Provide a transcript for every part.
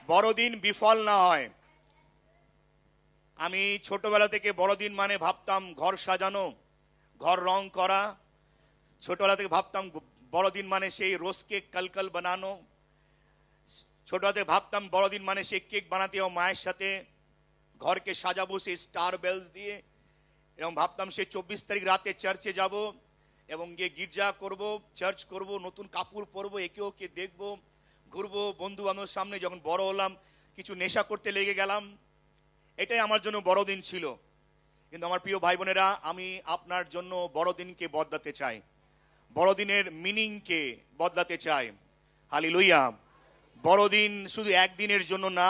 বড়দিন বিফল না হয়। আমি ছোটবেলা থেকে বড়দিন মানে ভাবতাম ঘর সাজানো, ঘর রং করা। ছোটবেলা থেকে ভাবতাম বড়দিন মানে সেই রোজ কেক কলকল বানানো। ছোটবেলা থেকে ভাবতাম বড়দিন মানে সেই কেক বানাতে ও মায়ের সাথে ঘরকে সাজাবো সেই স্টার বেলস দিয়ে, এবং ভাবতাম সেই 24 তারিখ রাতে চার্চে যাব এবং গিয়ে গির্জা করব, চার্চ করব, নতুন কাপড় পরবো, একে ওকে দেখবো, ঘুরবো বন্ধু বান্ধবের সামনে। যখন বড় হলাম কিছু নেশা করতে লেগে গেলাম। এটাই আমার জন্য বড়দিন ছিল। কিন্তু আমার প্রিয় ভাই বোনেরা, আমি আপনার জন্য বড়দিনকে বদলাতে চাই, বড়দিনের মিনিংকে বদলাতে চাই। হালেলুয়া। বড়দিন শুধু একদিনের জন্য না,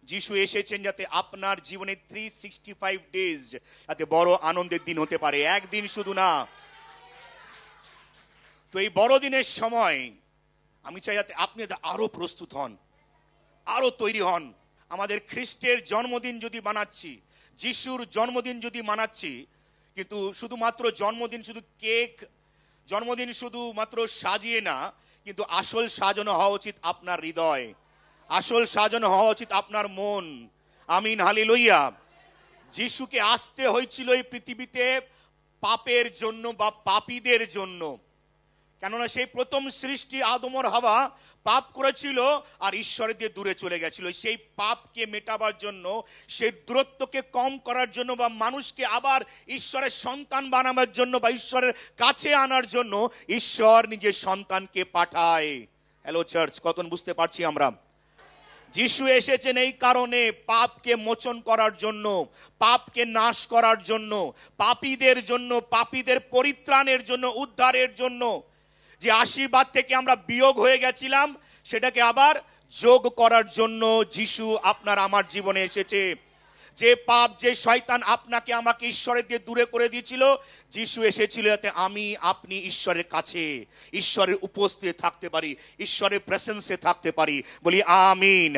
যিশু এসেছেন যাতে আপনার জীবনে 365 ডেজ যাতে বড় আনন্দের দিন হতে পারে, একদিন শুধু না। তো এই বড়দিনের সময় আমি চাই যাতে আপনি আরো প্রস্তুত হন, আরো তৈরি হন। আমাদের খ্রিস্টের জন্মদিন যদি মানাচ্ছি, যিশুর জন্মদিন যদি মানাচ্ছি, কিন্তু শুধুমাত্র জন্মদিন শুধু কেক, জন্মদিন শুধুমাত্র সাজিয়ে না, কিন্তু আসল সাজানো হওয়া উচিত আপনার হৃদয়, আসল সাজানো হওয়া উচিত আপনার মন। আমিন, হালেলুয়া। যিশুকে আসতে হয়েছিল এই পৃথিবীতে পাপের জন্য বা পাপীদের জন্য। কেননা সেই প্রথম সৃষ্টি আদম আর হাওয়া পাপ করেছিল আর ঈশ্বরের দিয়ে দূরে চলে গেছিল। সেই পাপকে মেটাবার জন্য, সেই দূরত্বকে কম করার জন্য, বা মানুষকে আবার ঈশ্বরের সন্তান বানাবার জন্য বা ঈশ্বরের কাছে আনার জন্য ঈশ্বর নিজের সন্তানকে পাঠায়। হ্যালো চার্চ, কতন বুঝতে পারছি আমরা? যিশু এসেছেন এই কারণে পাপকে মোচন করার জন্য, পাপকে নাশ করার জন্য, পাপীদের জন্য, পাপীদের পরিত্রাণের জন্য, উদ্ধারের জন্য। যে আশীর্বাদ থেকে আমরা বিয়োগ হয়ে গেছিলাম সেটাকে আবার যোগ করার জন্য যিশু আপনার আমার জীবনে এসেছে। যে পাপ, যে শয়তান আপনাকে আমাকে ঈশ্বরের দিয়ে দূরে করে দিয়েছিল, যিশু এসেছিল যাতে আমি আপনি ঈশ্বরের কাছে, ঈশ্বরের উপস্থিতি থাকতে পারি, ঈশ্বরের প্রেজেন্সে থাকতে পারি। বলি আমিন।